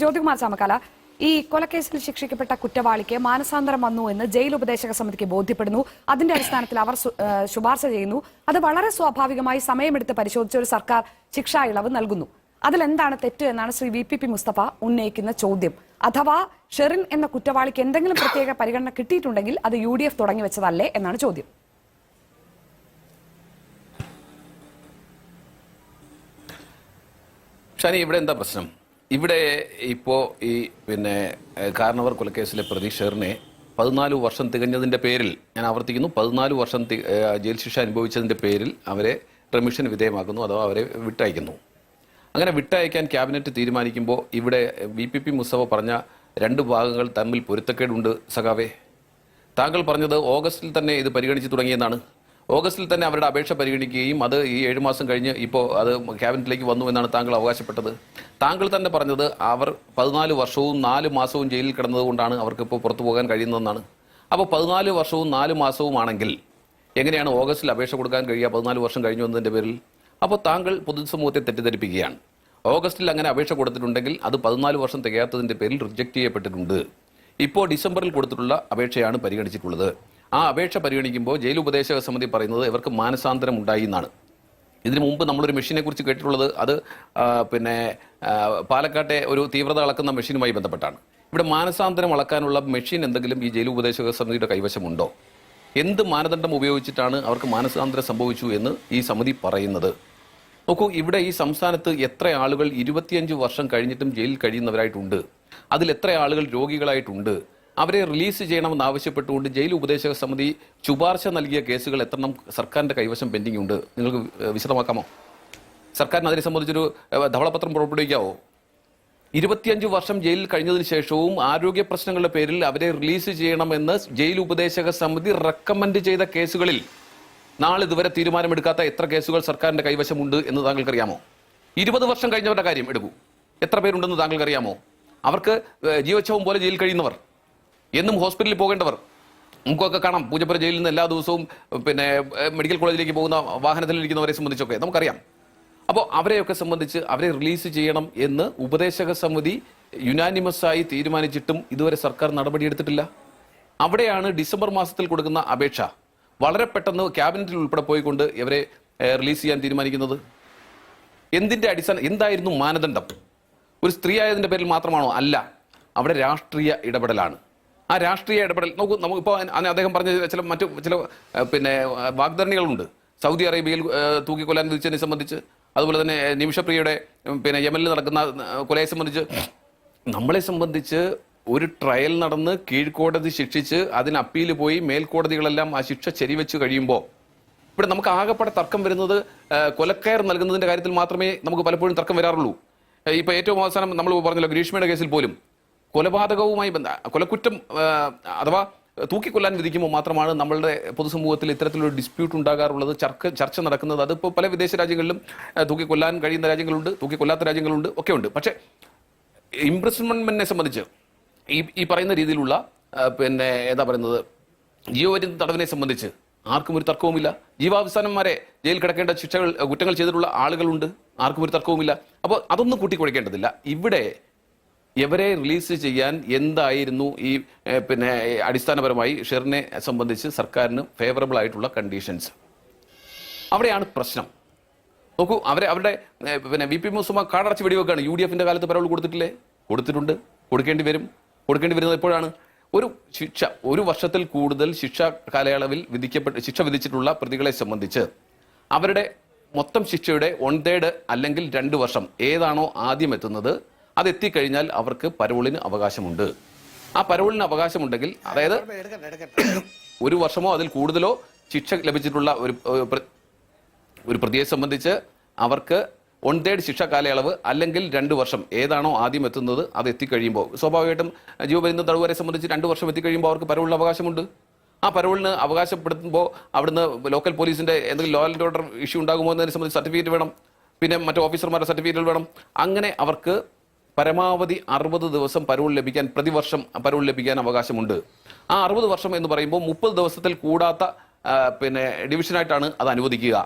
ജ്യോതികുമാർ ചാമക്കാല ഈ കൊലക്കേസിൽ ശിക്ഷിക്കപ്പെട്ട കുറ്റവാളിക്ക് മാനസാന്തരം വന്നു എന്ന് ജയിൽ ഉപദേശക സമിതിക്ക് ബോധ്യപ്പെടുന്നു. അതിന്റെ അടിസ്ഥാനത്തിൽ അവർ ശുപാർശ ചെയ്യുന്നു. അത് വളരെ സ്വാഭാവികമായി സമയമെടുത്ത് പരിശോധിച്ച ഒരു സർക്കാർ ശിക്ഷാ ഇളവ് നൽകുന്നു. അതിലെന്താണ് തെറ്റ് എന്നാണ് ശ്രീ VPP മുസ്തഫ ഉന്നയിക്കുന്ന ചോദ്യം. അഥവാ ഷെറിൻ എന്ന കുറ്റവാളിക്ക് എന്തെങ്കിലും പ്രത്യേക പരിഗണന കിട്ടിയിട്ടുണ്ടെങ്കിൽ അത് UDF തുടങ്ങി വെച്ചതല്ലേ എന്നാണ് ചോദ്യം. ഷാനി, ഇവിടെ എന്താ പ്രശ്നം? ഇവിടെ ഇപ്പോൾ ഈ കാരണവർ കൊലക്കേസിലെ പ്രതി ഷെറിനെ 14 വർഷം തികഞ്ഞതിൻ്റെ പേരിൽ, ഞാൻ ആവർത്തിക്കുന്നു, 14 വർഷം ജയിൽ ശിക്ഷ അനുഭവിച്ചതിൻ്റെ പേരിൽ അവരെ റെമിഷൻ വിധേയമാക്കുന്നു, അഥവാ അവരെ വിട്ടയക്കുന്നു. അങ്ങനെ വിട്ടയക്കാൻ ക്യാബിനറ്റ് തീരുമാനിക്കുമ്പോൾ ഇവിടെ VPP മുസ്തഫ പറഞ്ഞ രണ്ട് ഭാഗങ്ങൾ തമ്മിൽ പൊരുത്തക്കേടുണ്ട് സഖാവേ. താങ്കൾ പറഞ്ഞത് ഓഗസ്റ്റിൽ തന്നെ ഇത് പരിഗണിച്ച് തുടങ്ങിയെന്നാണ്. ഓഗസ്റ്റിൽ തന്നെ അവരുടെ അപേക്ഷ പരിഗണിക്കുകയും അത് ഈ 7 മാസം കഴിഞ്ഞ് ഇപ്പോൾ അത് ക്യാബിനറ്റിലേക്ക് വന്നു എന്നാണ് താങ്കൾ അവകാശപ്പെട്ടത്. താങ്കൾ തന്നെ പറഞ്ഞത് അവർ 14 വർഷവും 4 മാസവും ജയിലിൽ കിടന്നതുകൊണ്ടാണ് അവർക്കിപ്പോൾ പുറത്തു പോകാൻ കഴിയുന്നതെന്നാണ്. അപ്പോൾ 14 വർഷവും 4 മാസവും ആണെങ്കിൽ എങ്ങനെയാണ് ഓഗസ്റ്റിൽ അപേക്ഷ കൊടുക്കാൻ കഴിയുക 14 വർഷം കഴിഞ്ഞു എന്നതിൻ്റെ പേരിൽ? അപ്പോൾ താങ്കൾ പൊതുസമൂഹത്തെ തെറ്റിദ്ധരിപ്പിക്കുകയാണ്. ഓഗസ്റ്റിൽ അങ്ങനെ അപേക്ഷ കൊടുത്തിട്ടുണ്ടെങ്കിൽ അത് 14 വർഷം തികയാത്തതിൻ്റെ പേരിൽ റിജക്റ്റ് ചെയ്യപ്പെട്ടിട്ടുണ്ട്. ഇപ്പോൾ ഡിസംബറിൽ കൊടുത്തിട്ടുള്ള അപേക്ഷയാണ് പരിഗണിച്ചിട്ടുള്ളത്. ആ അപേക്ഷ പരിഗണിക്കുമ്പോൾ ജയിൽ ഉപദേശക സമിതി പറയുന്നത് ഇവർക്ക് മാനസാന്തരം ഉണ്ടായി എന്നാണ്. ഇതിനു മുമ്പ് നമ്മളൊരു മെഷീനെ കുറിച്ച് കേട്ടിട്ടുള്ളത് അത് പാലക്കാട്ടെ ഒരു തീവ്രത അളക്കുന്ന മെഷീനുമായി ബന്ധപ്പെട്ടാണ്. ഇവിടെ മാനസാന്തരം അളക്കാനുള്ള മെഷീൻ എന്തെങ്കിലും ഈ ജയിൽ ഉപദേശക സമിതിയുടെ കൈവശമുണ്ടോ? എന്ത് മാനദണ്ഡം ഉപയോഗിച്ചിട്ടാണ് അവർക്ക് മാനസാന്തരം സംഭവിച്ചു എന്ന് ഈ സമിതി പറയുന്നത്? നോക്കൂ, ഇവിടെ ഈ സംസ്ഥാനത്ത് എത്ര ആളുകൾ 25 വർഷം കഴിഞ്ഞിട്ടും ജയിലിൽ കഴിയുന്നവരായിട്ടുണ്ട്. അതിൽ എത്ര ആളുകൾ രോഗികളായിട്ടുണ്ട്. അവരെ റിലീസ് ചെയ്യണമെന്ന് ആവശ്യപ്പെട്ടുകൊണ്ട് ജയിൽ ഉപദേശക സമിതി ശുപാർശ നൽകിയ കേസുകൾ എത്രണ്ണം സർക്കാരിന്റെ കൈവശം പെൻഡിംഗ് ഉണ്ട്? നിങ്ങൾക്ക് വിശദമാക്കാമോ? സർക്കാരിന് അതിനെ സംബന്ധിച്ചൊരു ധവളപത്രം പുറപ്പെടുവിക്കാവോ? 25 വർഷം ജയിലിൽ കഴിഞ്ഞതിന് ശേഷവും ആരോഗ്യ പ്രശ്നങ്ങളുടെ പേരിൽ അവരെ റിലീസ് ചെയ്യണമെന്ന് ജയിൽ ഉപദേശക സമിതി റെക്കമെൻഡ് ചെയ്ത കേസുകളിൽ നാളെ ഇതുവരെ തീരുമാനമെടുക്കാത്ത എത്ര കേസുകൾ സർക്കാരിന്റെ കൈവശമുണ്ട് എന്ന് താങ്കൾക്കറിയാമോ? 20 വർഷം കഴിഞ്ഞവരുടെ കാര്യം എടുക്കൂ, എത്ര പേരുണ്ടെന്ന് താങ്കൾക്കറിയാമോ? അവർക്ക് ജീവച്ഛവം പോലെ ജയിലിൽ കഴിയുന്നവർ, എന്നും ഹോസ്പിറ്റലിൽ പോകേണ്ടവർ, നമുക്കൊക്കെ കാണാം പൂജപ്പുര ജയിലിൽ നിന്ന് എല്ലാ ദിവസവും മെഡിക്കൽ കോളേജിലേക്ക് പോകുന്ന വാഹനത്തിലിരിക്കുന്നവരെ സംബന്ധിച്ചൊക്കെ നമുക്കറിയാം. അപ്പോൾ അവരെയൊക്കെ സംബന്ധിച്ച് അവരെ റിലീസ് ചെയ്യണം എന്ന് ഉപദേശക സമിതി യുനാനിമസായി തീരുമാനിച്ചിട്ടും ഇതുവരെ സർക്കാർ നടപടിയെടുത്തിട്ടില്ല. അവിടെയാണ് ഡിസംബർ മാസത്തിൽ കൊടുക്കുന്ന അപേക്ഷ വളരെ പെട്ടെന്ന് ക്യാബിനറ്റിൽ ഉൾപ്പെടെ പോയിക്കൊണ്ട് ഇവരെ റിലീസ് ചെയ്യാൻ തീരുമാനിക്കുന്നത്. എന്തിന്റെ അടിസ്ഥാനം, എന്തായിരുന്നു മാനദണ്ഡം? ഒരു സ്ത്രീ ആയതിന്റെ പേരിൽ മാത്രമാണോ? അല്ല, അവിടെ രാഷ്ട്രീയ ഇടപെടലാണ്. ആ രാഷ്ട്രീയ ഇടപെടൽ നോക്കൂ. നമുക്കിപ്പോൾ അദ്ദേഹം പറഞ്ഞ മറ്റു ചില വാഗ്ദാനങ്ങളുണ്ട്. സൗദി അറേബ്യയിൽ തൂക്കിക്കൊല്ലാൻ വിധിച്ചതിനെ സംബന്ധിച്ച്, അതുപോലെ തന്നെ നിമിഷപ്രിയയുടെ യമനിൽ നടക്കുന്ന കൊലയെ സംബന്ധിച്ച്, നമ്മളെ സംബന്ധിച്ച് ഒരു ട്രയൽ നടന്ന് കീഴ്ക്കോടതി ശിക്ഷിച്ച് അതിന് അപ്പീൽ പോയി മേൽക്കോടതികളെല്ലാം ആ ശിക്ഷ ശരിവെച്ച് കഴിയുമ്പോൾ ഇവിടെ നമുക്ക് ആകെപ്പാടെ തർക്കം വരുന്നത് കൊലക്കയർ നൽകുന്നതിന്റെ കാര്യത്തിൽ മാത്രമേ നമുക്ക് പലപ്പോഴും തർക്കം വരാറുള്ളൂ. ഇപ്പൊ ഏറ്റവും അവസാനം നമ്മൾ പറഞ്ഞല്ലോ, ഗ്രീഷ്മയുടെ കേസിൽ പോലും കൊലപാതകവുമായി കൊലക്കുറ്റം അഥവാ തൂക്കിക്കൊല്ലാൻ വിധിക്കുമ്പോൾ മാത്രമാണ് നമ്മളുടെ പൊതുസമൂഹത്തിൽ ഇത്തരത്തിലൊരു ഡിസ്പ്യൂട്ട് ഉണ്ടാകാറുള്ളത്, ചർച്ച നടക്കുന്നത്. അതിപ്പോൾ പല വിദേശ രാജ്യങ്ങളിലും തൂക്കിക്കൊല്ലാൻ കഴിയുന്ന രാജ്യങ്ങളുണ്ട്, തൂക്കിക്കൊല്ലാത്ത രാജ്യങ്ങളുണ്ട്, ഒക്കെ ഉണ്ട്. പക്ഷേ ഇംപ്രിസൺമെന്റിനെ സംബന്ധിച്ച് ഈ പറയുന്ന രീതിയിലുള്ള എന്താ പറയുന്നത്, ജീവപര്യന്ത തടവിനെ സംബന്ധിച്ച് ആർക്കും ഒരു തർക്കവുമില്ല. ജീവാവസാനം വരെ ജയിൽ കിടക്കേണ്ട കുറ്റങ്ങൾ ചെയ്തിട്ടുള്ള ആളുകളുണ്ട്, ആർക്കും ഒരു തർക്കവുമില്ല. അപ്പോൾ അതൊന്നും കൂട്ടിക്കുഴയ്ക്കേണ്ടതില്ല. ഇവിടെ ഇവരെ റിലീസ് ചെയ്യാൻ എന്തായിരുന്നു ഈ അടിസ്ഥാനപരമായി ഷെറിനെ സംബന്ധിച്ച് സർക്കാരിന് ഫേവറബിൾ ആയിട്ടുള്ള കണ്ടീഷൻസ്? അവിടെയാണ് പ്രശ്നം. നോക്കൂ, അവരുടെ VP മുസ്തഫ കാടടച്ച് വെടിവെക്കാണ്. UDFന്റെ കാലത്ത് പരോൾ കൊടുത്തിട്ടില്ലേ? കൊടുത്തിട്ടുണ്ട്, കൊടുക്കേണ്ടി വരുന്നത് എപ്പോഴാണ്? ഒരു ശിക്ഷ, 1 വർഷത്തിൽ കൂടുതൽ ശിക്ഷാ കാലയളവിൽ ശിക്ഷ വിധിച്ചിട്ടുള്ള പ്രതികളെ സംബന്ധിച്ച് അവരുടെ മൊത്തം ശിക്ഷയുടെ 1/3 അല്ലെങ്കിൽ 2 വർഷം ഏതാണോ ആദ്യം എത്തുന്നത് അത് എത്തിക്കഴിഞ്ഞാൽ അവർക്ക് പരോളിന് അവകാശമുണ്ട്. ആ പരോളിന് അവകാശമുണ്ടെങ്കിൽ, അതായത് 1 വർഷമോ അതിൽ കൂടുതലോ ശിക്ഷ ലഭിച്ചിട്ടുള്ള ഒരു പ്രതിയെ സംബന്ധിച്ച് അവർക്ക് 1/3 ശിക്ഷാ കാലയളവ് അല്ലെങ്കിൽ 2 വർഷം ഏതാണോ ആദ്യം എത്തുന്നത് അത് എത്തിക്കഴിയുമ്പോൾ, സ്വാഭാവികമായിട്ടും ജീവപര്യന്തം തടവുകാരെ സംബന്ധിച്ച് 2 വർഷം എത്തിക്കഴിയുമ്പോൾ അവർക്ക് പരോളിന് അവകാശമുണ്ട്. ആ പരോളിന് അവകാശപ്പെടുത്തുമ്പോൾ അവിടുന്ന് ലോക്കൽ പോലീസിന്റെ എന്തെങ്കിലും ലോ ആൻഡ് ഓർഡർ ഇഷ്യൂ ഉണ്ടാകുമോ എന്നതിനെ സംബന്ധിച്ച് സർട്ടിഫിക്കറ്റ് വേണം, പിന്നെ മറ്റു ഓഫീസർമാരുടെ സർട്ടിഫിക്കറ്റുകൾ വേണം. അങ്ങനെ അവർക്ക് പരമാവധി 60 ദിവസം പരോൾ ലഭിക്കാൻ, പ്രതിവർഷം പരോൾ ലഭിക്കാൻ അവകാശമുണ്ട്. ആ 60 വർഷം എന്ന് പറയുമ്പോൾ 30 ദിവസത്തിൽ കൂടാത്ത ഡിവിഷനായിട്ടാണ് അത് അനുവദിക്കുക.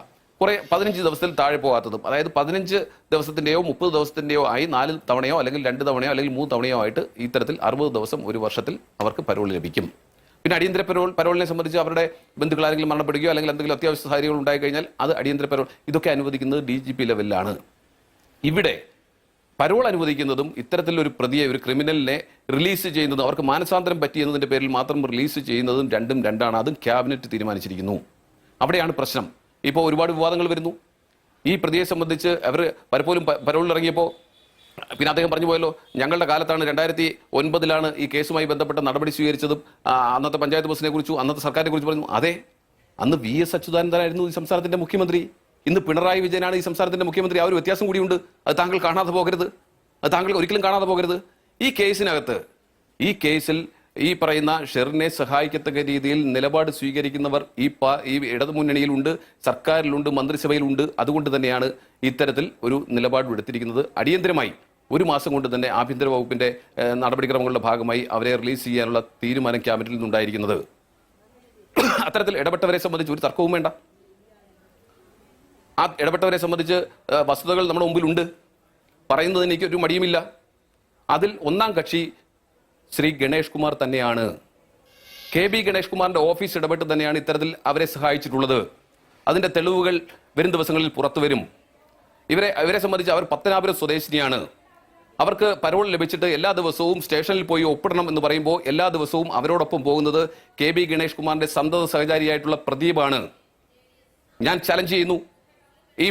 കുറെ 15 ദിവസത്തിൽ താഴെ പോകാത്തതും, അതായത് 15 ദിവസത്തിന്റെയോ 30 ദിവസത്തിന്റെയോ ആയി 4 തവണയോ അല്ലെങ്കിൽ 2 തവണയോ അല്ലെങ്കിൽ 3 തവണയോ ആയിട്ട് ഇത്തരത്തിൽ 60 ദിവസം ഒരു വർഷത്തിൽ അവർക്ക് പരോൾ ലഭിക്കും. പിന്നെ അടിയന്തര പരോളിനെ സംബന്ധിച്ച് അവരുടെ ബന്ധുക്കൾ ആരെങ്കിലും മരണപ്പെടുകയോ അല്ലെങ്കിൽ എന്തെങ്കിലും അത്യാവശ്യ സാഹചര്യങ്ങൾ ഉണ്ടായി കഴിഞ്ഞാൽ അത് അടിയന്തര പരോൾ, ഇതൊക്കെ അനുവദിക്കുന്നത് DGP ലെവലിലാണ്. ഇവിടെ പരോൾ അനുവദിക്കുന്നതും ഇത്തരത്തിലൊരു പ്രതിയെ, ഒരു ക്രിമിനലിനെ റിലീസ് ചെയ്യുന്നതും, അവർക്ക് മാനസാന്തരം പറ്റിയെന്നതിന്റെ പേരിൽ മാത്രം റിലീസ് ചെയ്യുന്നതും രണ്ടും രണ്ടാണ്. അതും ക്യാബിനറ്റ് തീരുമാനിച്ചിരിക്കുന്നു. അവിടെയാണ് പ്രശ്നം. ഇപ്പോൾ ഒരുപാട് വിവാദങ്ങൾ വരുന്നു. ഈ പ്രതിയെ സംബന്ധിച്ച് അവർ പലപ്പോഴും പരോളിൽ ഇറങ്ങിയപ്പോൾ പിന്നെ അദ്ദേഹം പറഞ്ഞു പോയല്ലോ, ഞങ്ങളുടെ കാലത്താണ് 2009 ഈ കേസുമായി ബന്ധപ്പെട്ട നടപടി സ്വീകരിച്ചതും അന്നത്തെ പഞ്ചായത്ത് ബസിനെ കുറിച്ചും അന്നത്തെ സർക്കാരിനെ കുറിച്ച് പറഞ്ഞു. അതെ, അന്ന് VS അച്യുതാനന്ദനായിരുന്നു ഈ സംസ്ഥാനത്തിന്റെ മുഖ്യമന്ത്രി. ഇന്ന് പിണറായി വിജയനാണ് ഈ സംസ്ഥാനത്തിന്റെ മുഖ്യമന്ത്രി. ആ ഒരു വ്യത്യാസം കൂടിയുണ്ട്. അത് താങ്കൾ കാണാതെ പോകരുത്. അത് താങ്കൾ ഒരിക്കലും കാണാതെ പോകരുത്. ഈ കേസിനകത്ത്, ഈ കേസിൽ ഈ പറയുന്ന ഷെറിനെ സഹായിക്കത്തക്ക രീതിയിൽ നിലപാട് സ്വീകരിക്കുന്നവർ ഈ ഇടതുമുന്നണിയിലുണ്ട്, സർക്കാരിലുണ്ട്, മന്ത്രിസഭയിലുണ്ട്. അതുകൊണ്ട് തന്നെയാണ് ഇത്തരത്തിൽ ഒരു നിലപാട് എടുത്തിരിക്കുന്നത്. അടിയന്തരമായി 1 മാസം കൊണ്ട് തന്നെ ആഭ്യന്തര വകുപ്പിന്റെ നടപടിക്രമങ്ങളുടെ ഭാഗമായി അവരെ റിലീസ് ചെയ്യാനുള്ള തീരുമാനം ക്യാബിനറ്റിൽ നിന്നുണ്ടായിരിക്കുന്നത്. അത്തരത്തിൽ ഇടപെട്ടവരെ സംബന്ധിച്ച് ഒരു തർക്കവും വേണ്ട. ആ ഇടപെട്ടവരെ സംബന്ധിച്ച് വസ്തുതകൾ നമ്മുടെ മുമ്പിലുണ്ട്. പറയുന്നതിന് എനിക്ക് ഒരു മടിയുമില്ല. അതിൽ ഒന്നാം കക്ഷി ശ്രീ ഗണേഷ് കുമാർ തന്നെയാണ്. KB ഗണേഷ് കുമാറിന്റെ ഓഫീസ് ഇടപെട്ട് തന്നെയാണ് ഇത്തരത്തിൽ അവരെ സഹായിച്ചിട്ടുള്ളത്. അതിന്റെ തെളിവുകൾ വരും ദിവസങ്ങളിൽ പുറത്തു വരും. ഇവരെ സംബന്ധിച്ച് അവർ പത്തനാപുരം സ്വദേശിനിയാണ്. അവർക്ക് പരോൾ ലഭിച്ചിട്ട് എല്ലാ ദിവസവും സ്റ്റേഷനിൽ പോയി ഒപ്പിടണം എന്ന് പറയുമ്പോൾ എല്ലാ ദിവസവും അവരോടൊപ്പം പോകുന്നത് KB ഗണേഷ് കുമാറിന്റെ സന്തത സഹചാരിയായിട്ടുള്ള പ്രദീപാണ്. ഞാൻ ചലഞ്ച് ചെയ്യുന്നു, ഈ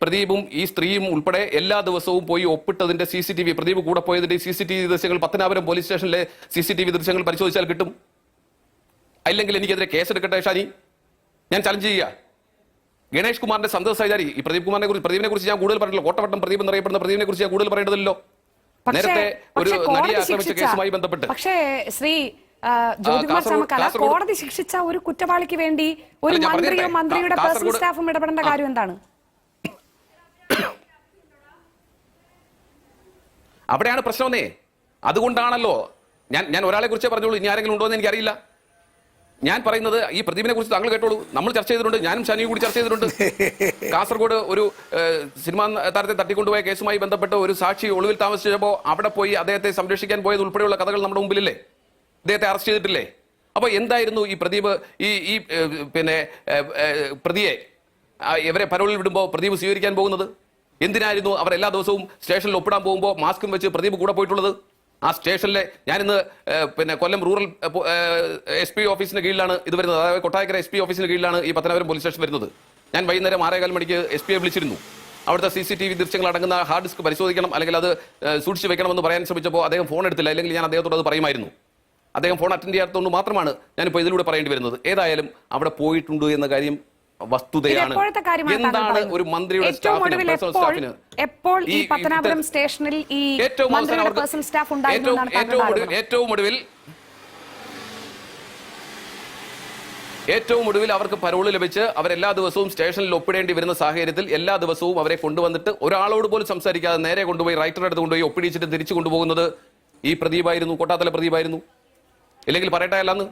പ്രദീപും ഈ സ്ത്രീയും ഉൾപ്പെടെ എല്ലാ ദിവസവും പോയി ഒപ്പിട്ടതിന്റെ CCTV, പ്രദീപ് കൂടെ പോയതിന്റെ CCTV ദൃശ്യങ്ങൾ പത്തനാപുരം പോലീസ് സ്റ്റേഷനിലെ CCTV ദൃശ്യങ്ങൾ പരിശോധിച്ചാൽ കിട്ടും. അല്ലെങ്കിൽ എനിക്കെതിരെ കേസെടുക്കട്ടെ ഷാനി, ഞാൻ ചലഞ്ച് ചെയ്യുക. ഗണേഷ് കുമാറിന്റെ സന്തത സഹചാരി ഈ പ്രദീപിനെ കുറിച്ച് ഞാൻ കൂടുതൽ പറഞ്ഞില്ല. കോട്ടവട്ടം പ്രദീപ് എന്നറിയപ്പെടുന്ന പ്രദീപിനെ കുറിച്ച് ഞാൻ കൂടുതൽ പറയേണ്ടതില്ലല്ലോ. നേരത്തെ ഒരു നടിയെ ആക്രമിച്ച കേസുമായി ബന്ധപ്പെട്ട് പക്ഷേ ശ്രീ ജ്യോതികുമാർ ചാമക്കാല, കോടതി ശിക്ഷിച്ച ഒരു കുറ്റവാളിക്ക് വേണ്ടി ഒരു മന്ത്രിയോ മന്ത്രിയുടെ പേഴ്സണൽ സ്റ്റാഫും ഇടപെടേണ്ട കാര്യം എന്താണ്? അവിടെയാണ് പ്രശ്നമെന്നേ. അതുകൊണ്ടാണല്ലോ ഞാൻ ഒരാളെ കുറിച്ചേ പറഞ്ഞോളൂ, ഇനി ആരെങ്കിലും ഉണ്ടോ എന്ന് എനിക്കറിയില്ല. ഞാൻ പറയുന്നത് ഈ പ്രദീപിനെ കുറിച്ച് താങ്കൾ കേട്ടോളൂ. നമ്മൾ ചർച്ച ചെയ്തിട്ടുണ്ട്, ഞാനും ഷാനിയും കൂടി ചർച്ച ചെയ്തിട്ടുണ്ട്. കാസർഗോഡ് ഒരു സിനിമാ താരത്തെ തട്ടിക്കൊണ്ടുപോയ കേസുമായി ബന്ധപ്പെട്ട് ഒരു സാക്ഷി ഒളിവിൽ താമസിച്ചപ്പോൾ അവിടെ പോയി അദ്ദേഹത്തെ സംരക്ഷിക്കാൻ പോയത് ഉൾപ്പെടെയുള്ള കഥകൾ നമ്മുടെ മുമ്പിലില്ലേ? അദ്ദേഹത്തെ അറസ്റ്റ് ചെയ്തിട്ടില്ലേ? അപ്പോൾ എന്തായിരുന്നു ഈ പ്രദീപ് ഈ പ്രതിയെ ഇവരെ പരോളിൽ വിടുമ്പോൾ പ്രദീപ് സ്വീകരിക്കാൻ പോകുന്നത്? എന്തിനായിരുന്നു അവർ എല്ലാ ദിവസവും സ്റ്റേഷനിൽ ഒപ്പിടാൻ പോകുമ്പോൾ മാസ്കും വെച്ച് പ്രദീപ് കൂടെ പോയിട്ടുള്ളത്? ആ സ്റ്റേഷനിലെ ഞാനിന്ന് കൊല്ലം റൂറൽ SP ഓഫീസിന് കീഴിലാണ് ഇത് വരുന്നത്. അതായത് കൊട്ടാരക്കര SP ഓഫീസിന് കീഴിലാണ് ഈ പത്തനാപുരം പോലീസ് സ്റ്റേഷൻ വരുന്നത്. ഞാൻ വൈകുന്നേരം 6:15 മണിക്ക് SP വിളിച്ചിരുന്നു. അവിടുത്തെ CCTV ദൃശ്യങ്ങൾ അടങ്ങുന്ന ഹാർഡ് ഡിസ്ക് പരിശോധിക്കണം, അല്ലെങ്കിൽ അത് സൂക്ഷിച്ച് വെക്കണമെന്ന് പറയാൻ ശ്രമിച്ചപ്പോൾ അദ്ദേഹം ഫോൺ എടുത്തില്ല. അല്ലെങ്കിൽ ഞാൻ അദ്ദേഹത്തോട് അത് പറയുമായിരുന്നു. അദ്ദേഹം ഫോൺ അറ്റൻഡ് ചെയ്യാത്തതുകൊണ്ട് മാത്രമാണ് ഞാനിപ്പോൾ ഇതിലൂടെ പറയേണ്ടി വരുന്നത്. ഏതായാലും അവിടെ പോയിട്ടുണ്ട് എന്ന കാര്യം വസ്തുതയാണ്. എന്താണ് ഒരു മന്ത്രിയുടെ സ്റ്റാഫിന് എപ്പോൾ ഈ പത്തനാപുരം സ്റ്റേഷനിൽ ഈ മന്ത്രിയുടെ പേഴ്സണൽ സ്റ്റാഫ് ഏറ്റവും ഒടുവിൽ അവർക്ക് പരോള് ലഭിച്ച് അവരെല്ലാ ദിവസവും സ്റ്റേഷനിൽ ഒപ്പിടേണ്ടി വരുന്ന സാഹചര്യത്തിൽ എല്ലാ ദിവസവും അവരെ കൊണ്ടുവന്നിട്ട് ഒരാളോട് പോലും സംസാരിക്കാതെ നേരെ കൊണ്ടുപോയി റൈറ്ററുടെ അടുത്ത് കൊണ്ടുപോയി ഒപ്പിടിച്ചിട്ട് തിരിച്ചു കൊണ്ടുപോകുന്നത് ഈ പ്രദീപായിരുന്നു, കോട്ടാത്തല പ്രദീപായിരുന്നു. ഇല്ലെങ്കിൽ പറയട്ടെ അല്ലാന്ന്,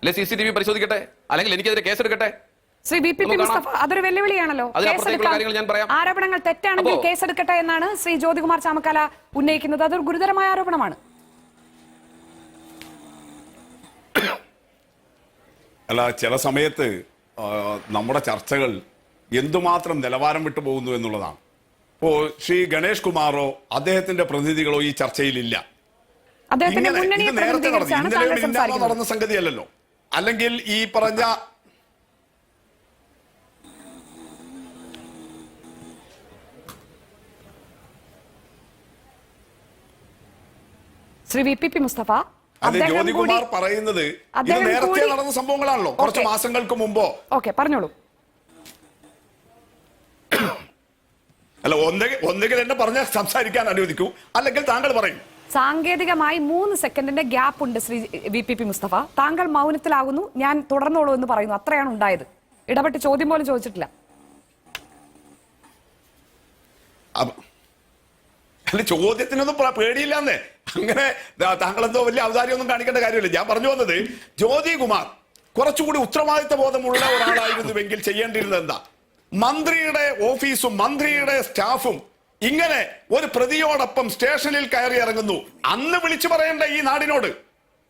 അല്ലെ CCTV പരിശോധിക്കട്ടെ, അല്ലെങ്കിൽ എനിക്കെതിരെ കേസെടുക്കട്ടെ. ശ്രീ VP മുസ്തഫ, അതൊരു വെല്ലുവിളിയാണല്ലോ. ആരോപണങ്ങൾ തെറ്റാണെങ്കിൽ കേസെടുക്കട്ടെ എന്നാണ് ശ്രീ ജ്യോതികുമാർ ചാമക്കാല ഉന്നയിക്കുന്നത്. അതൊരു ഗുരുതരമായ ആരോപണമാണ്. അല്ല, ചില സമയത്ത് നമ്മുടെ ചർച്ചകൾ എന്തുമാത്രം നിലവാരം വിട്ടു പോകുന്നു എന്നുള്ളതാണ്. ഇപ്പോ ശ്രീ ഗണേഷ് കുമാറോ അദ്ദേഹത്തിന്റെ പ്രതിനിധികളോ ഈ ചർച്ചയിലില്ല. നേരത്തെ നടന്ന സംഗതിയല്ലല്ലോ. അല്ലെങ്കിൽ ഈ പറഞ്ഞ ശ്രീ VP മുസ്തഫ, അതെ, ജ്യോതികുമാർ പറയുന്നത് ഇത് നേരത്തെ നടന്ന സംഭവങ്ങളാണല്ലോ, കുറച്ച് മാസങ്ങൾക്ക് മുമ്പോ. ഓക്കെ, പറഞ്ഞോളൂ. അല്ല, ഒന്നുകിൽ എന്നെ പറഞ്ഞാൽ സംസാരിക്കാൻ അനുവദിക്കൂ, അല്ലെങ്കിൽ താങ്കൾ പറയും. സാങ്കേതികമായി 3 സെക്കൻഡിന്റെ ഗ്യാപ്പ് ഉണ്ട് ശ്രീ VP മുസ്തഫ. താങ്കൾ മൗനത്തിലാകുന്നു, ഞാൻ തുടർന്നോളൂ എന്ന് പറയുന്നു. അത്രയാണ് ഉണ്ടായത്. ഇടപെട്ട് ചോദ്യം പോലും ചോദിച്ചിട്ടില്ല. അല്ല, ചോദ്യത്തിനൊന്നും പേടിയില്ലാന്നേ. അങ്ങനെ താങ്കൾ എന്തോ വലിയ ഔദാര്യമൊന്നും കാണിക്കേണ്ട കാര്യമില്ല. ഞാൻ പറഞ്ഞു വന്നത് ജ്യോതികുമാർ കുറച്ചുകൂടി ഉത്തരവാദിത്ത ബോധമുള്ള ഒരാളായിരുന്നുവെങ്കിൽ ചെയ്യേണ്ടിയിരുന്നത് എന്താ? മന്ത്രിയുടെ ഓഫീസും മന്ത്രിയുടെ സ്റ്റാഫും ഇങ്ങനെ ഒരു പ്രതിയോടൊപ്പം സ്റ്റേഷനിൽ കയറി ഇറങ്ങുന്നു. അന്ന് വിളിച്ചു പറയേണ്ട ഈ നാടിനോട്,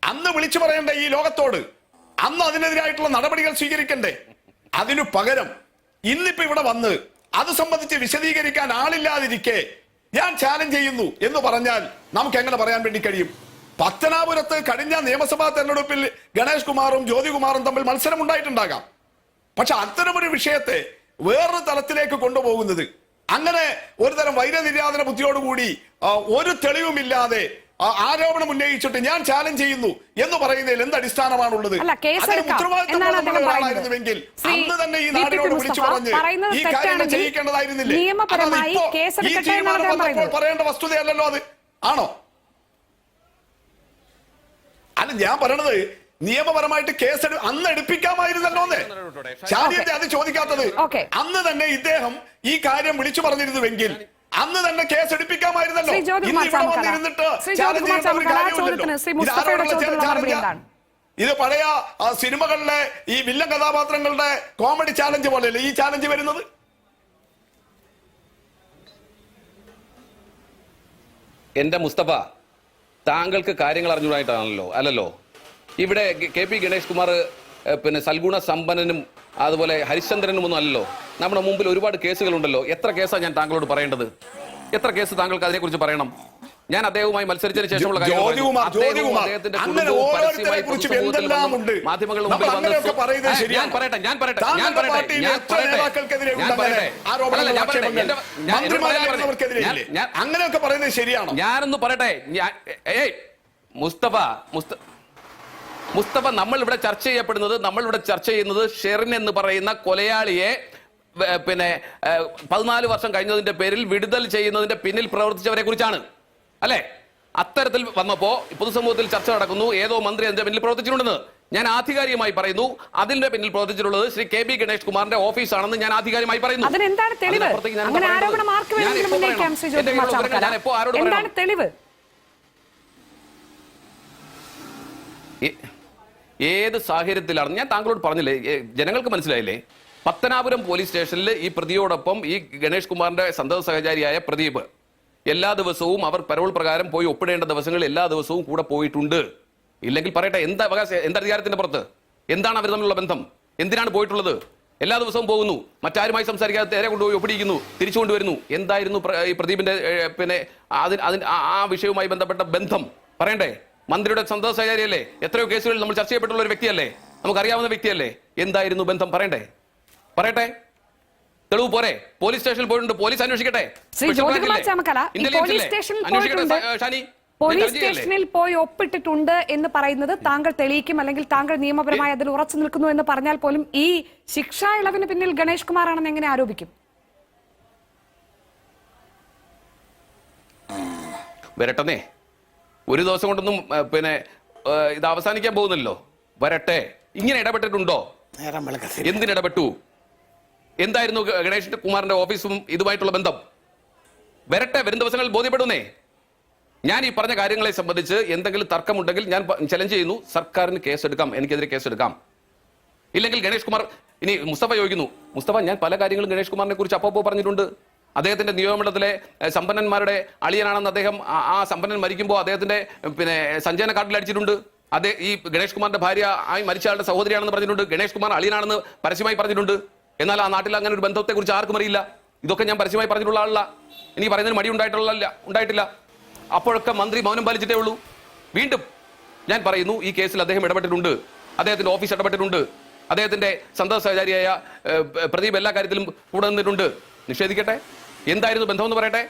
അന്ന് വിളിച്ചു പറയേണ്ട ഈ ലോകത്തോട്, അന്ന് അതിനെതിരായിട്ടുള്ള നടപടികൾ സ്വീകരിക്കണ്ടേ? അതിനു പകരം ഇന്നിപ്പോ ഇവിടെ വന്ന് അത് സംബന്ധിച്ച് വിശദീകരിക്കാൻ ആളില്ലാതിരിക്കെ ഞാൻ ചാലഞ്ച് ചെയ്യുന്നു എന്ന് പറഞ്ഞാൽ നമുക്ക് എങ്ങനെ പറയാൻ വേണ്ടി കഴിയും? പത്തനാപുരത്ത് കഴിഞ്ഞ നിയമസഭാ തെരഞ്ഞെടുപ്പിൽ ഗണേഷ് കുമാറും ജ്യോതികുമാറും തമ്മിൽ മത്സരം ഉണ്ടായിട്ടുണ്ടാകാം. പക്ഷെ അത്തരമൊരു വിഷയത്തെ വേറൊരു തലത്തിലേക്ക് കൊണ്ടുപോകുന്നത്, അങ്ങനെ ഒരുതരം വൈരനിര്യാതന ബുദ്ധിയോടുകൂടി ഒരു തെളിവുമില്ലാതെ ആരോപണം ഉന്നയിച്ചിട്ട് ഞാൻ ചാലഞ്ച് ചെയ്യുന്നു എന്ന് പറയുന്നതിൽ എന്ത് അടിസ്ഥാനമാണുള്ളത്? ഉത്തരവാദിത്തമായിരുന്നുവെങ്കിൽ അന്ന് തന്നെ ഈ നാടിനോട് വിളിച്ചു പറഞ്ഞ് ഈ കാര്യങ്ങൾ ചെയ്യിക്കേണ്ടതായിരുന്നില്ലേ? ഈ തീരുമാനം വന്നപ്പോൾ പറയേണ്ട വസ്തുതയല്ലല്ലോ അത്, ആണോ? അല്ല, ഞാൻ പറയണത് നിയമപരമായിട്ട് കേസ് അന്ന് എടുപ്പിക്കാമായിരുന്നല്ലോ. ഷാനിയത്തെ അത് ചോദിക്കാത്തത്, അന്ന് തന്നെ ഇദ്ദേഹം ഈ കാര്യം വിളിച്ചു പറഞ്ഞിരുന്നുവെങ്കിൽ അന്ന് തന്നെ കേസ് എടുപ്പിക്കാമായിരുന്നല്ലോ. ഇത് പഴയ സിനിമകളിലെ ഈ വില്ലൻ കഥാപാത്രങ്ങളുടെ കോമഡി ചാലഞ്ച് പോലെയല്ലേ ഈ ചാലഞ്ച് വരുന്നത്? എന്റെ മുസ്തഫ, താങ്കൾക്ക് കാര്യങ്ങൾ അറിഞ്ഞുകൂടായിട്ടാണല്ലോ, അല്ലല്ലോ. ഇവിടെ കെ പി ഗണേഷ് കുമാർ പിന്നെ സൽഗുണ സമ്പന്നനും അതുപോലെ ഹരിശ്ചന്ദ്രനും ഒന്നും അല്ലല്ലോ. നമ്മുടെ മുമ്പിൽ ഒരുപാട് കേസുകളുണ്ടല്ലോ. എത്ര കേസാണ് ഞാൻ താങ്കളോട് പറയേണ്ടത്? എത്ര കേസ് താങ്കൾക്ക് അതിനെക്കുറിച്ച് പറയണം? ഞാൻ അദ്ദേഹവുമായി മത്സരിച്ചതിന് ശേഷമുള്ള മാധ്യമങ്ങളുടെ മുമ്പിൽ അങ്ങനെയൊക്കെ പറയുന്നത് ശരിയാണോ? ഞാനൊന്ന് പറയട്ടെ. മുസ്തഫ, നമ്മൾ ഇവിടെ ചർച്ച ചെയ്യുന്നത് ഷെറിൻ എന്ന് പറയുന്ന കൊലയാളിയെ പിന്നെ 14 വർഷം കഴിഞ്ഞതിന്റെ പേരിൽ വിടുതൽ ചെയ്യുന്നതിന്റെ പിന്നിൽ പ്രവർത്തിച്ചവരെ കുറിച്ചാണ്, അല്ലെ? അത്തരത്തിൽ വന്നപ്പോ പൊതുസമൂഹത്തിൽ ചർച്ച നടക്കുന്നു, ഏതോ മന്ത്രി അതിന്റെ പിന്നിൽ പ്രവർത്തിച്ചിട്ടുണ്ടെന്ന്. ഞാൻ ആധികാരികമായി പറയുന്നു, അതിന്റെ പിന്നിൽ പ്രവർത്തിച്ചിട്ടുള്ളത് ശ്രീ കെ പി ഗണേഷ് കുമാറിന്റെ ഓഫീസാണെന്ന് ഞാൻ ആധികാരികമായി പറയുന്നു. ഏത് സാഹചര്യത്തിലാണ് ഞാൻ താങ്കളോട് പറഞ്ഞില്ലേ? ജനങ്ങൾക്ക് മനസ്സിലായില്ലേ? പത്തനാപുരം പോലീസ് സ്റ്റേഷനിൽ ഈ പ്രതിയോടൊപ്പം ഈ ഗണേഷ് കുമാറിന്റെ സന്തത സഹചാരിയായ പ്രദീപ് എല്ലാ ദിവസവും അവർ പരോൾ പ്രകാരം പോയി ഒപ്പിടേണ്ട ദിവസങ്ങളിൽ എല്ലാ ദിവസവും കൂടെ പോയിട്ടുണ്ട്. ഇല്ലെങ്കിൽ പറയട്ടെ, എന്താ അവകാശം, എന്താ അധികാരത്തിന്റെ പുറത്ത്? എന്താണ് അവർ തമ്മിലുള്ള ബന്ധം? എന്തിനാണ് പോയിട്ടുള്ളത്? എല്ലാ ദിവസവും പോകുന്നു, മറ്റാരുമായി സംസാരിക്കാതെ നേരെ കൊണ്ടുപോയി ഒപ്പിടിക്കുന്നു, തിരിച്ചു കൊണ്ടുവരുന്നു. എന്തായിരുന്നു ഈ പ്രദീപിന്റെ പിന്നെ ആ വിഷയവുമായി ബന്ധപ്പെട്ട ബന്ധം പറയണ്ടേ? മന്ത്രിയുടെ സന്തത സഹചാരിയല്ലേ? എത്രയോ കേസുകളിൽ നമ്മൾ ചർച്ച ചെയ്യപ്പെട്ടുള്ള ഒരു വ്യക്തിയല്ലേ? നമുക്കറിയാവുന്ന വ്യക്തിയല്ലേ? എന്തായിരുന്നു ബന്ധം? പറയട്ടെ. തെളിവ് പോരെ? പോലീസ് സ്റ്റേഷനിൽ പോയിട്ടുണ്ട്, പോലീസ് അന്വേഷിക്കട്ടെ. പോലീസ് സ്റ്റേഷനിൽ പോയി ഒപ്പിട്ടിട്ടുണ്ട് എന്ന് പറയുന്നത് താങ്കൾ തെളിയിക്കും, അല്ലെങ്കിൽ താങ്കൾ നിയമപരമായി അതിൽ ഉറച്ചു നിൽക്കുന്നു എന്ന് പറഞ്ഞാൽ പോലും ഈ ശിക്ഷാ ഇളവിന് പിന്നിൽ ഗണേഷ് കുമാർ ആണെന്ന് എങ്ങനെ ആരോപിക്കും? വരട്ടെ, ഒരു ദിവസം കൊണ്ടൊന്നും പിന്നെ ഇത് അവസാനിക്കാൻ പോകുന്നില്ലല്ലോ. വരട്ടെ. ഇങ്ങനെ ഇടപെട്ടിട്ടുണ്ടോ? എന്തിനിടപെട്ടു? എന്തായിരുന്നു ഗണേഷ് കുമാറിന്റെ ഓഫീസും ഇതുമായിട്ടുള്ള ബന്ധം? വരട്ടെ, വരും ദിവസങ്ങളിൽ ബോധ്യപ്പെടുന്നേ. ഞാൻ ഈ പറഞ്ഞ കാര്യങ്ങളെ സംബന്ധിച്ച് എന്തെങ്കിലും തർക്കമുണ്ടെങ്കിൽ ഞാൻ ചലഞ്ച് ചെയ്യുന്നു, സർക്കാരിന് കേസെടുക്കാം, എനിക്കെതിരെ കേസെടുക്കാം. ഇല്ലെങ്കിൽ ഗണേഷ് കുമാർ, ഇനി മുസ്തഫ ചോദിക്കുന്നു, മുസ്തഫ ഞാൻ പല കാര്യങ്ങളും ഗണേഷ് കുമാറിനെ കുറിച്ച് അപ്പോ പറഞ്ഞിട്ടുണ്ട്. അദ്ദേഹത്തിന്റെ നിയമമണ്ഡലത്തിലെ സമ്പന്നന്മാരുടെ അളിയനാണെന്ന് അദ്ദേഹം, ആ സമ്പന്നൻ മരിക്കുമ്പോൾ അദ്ദേഹത്തിന്റെ പിന്നെ സഞ്ചയന കാർഡിൽ അടിച്ചിട്ടുണ്ട്. ഈ ഗണേഷ് കുമാറിന്റെ ഭാര്യ മരിച്ച ആളുടെ സഹോദരിയാണെന്ന് പറഞ്ഞിട്ടുണ്ട്. ഗണേഷ് കുമാർ അളിയനാണെന്ന് പരസ്യമായി പറഞ്ഞിട്ടുണ്ട്. എന്നാൽ ആ നാട്ടിൽ അങ്ങനെ ഒരു ബന്ധത്തെ കുറിച്ച് ആർക്കും അറിയില്ല. ഇതൊക്കെ ഞാൻ പരസ്യമായി പറഞ്ഞിട്ടുള്ള ആളല്ല. എനിക്ക് പറയുന്നതിന് മടി ഉണ്ടായിട്ടില്ല. അപ്പോഴൊക്കെ മന്ത്രി മൗനം പാലിച്ചിട്ടേ ഉള്ളൂ. വീണ്ടും ഞാൻ പറയുന്നു, ഈ കേസിൽ അദ്ദേഹം ഇടപെട്ടിട്ടുണ്ട്, അദ്ദേഹത്തിന്റെ ഓഫീസ് ഇടപെട്ടിട്ടുണ്ട്, അദ്ദേഹത്തിന്റെ സന്തത സഹചാരിയായ പ്രദീപ് എല്ലാ കാര്യത്തിലും കൂടെ നിന്നിട്ടുണ്ട്. നിഷേധിക്കട്ടെ, എന്തായിരുന്നു ബന്ധമെന്ന് പറയട്ടെ.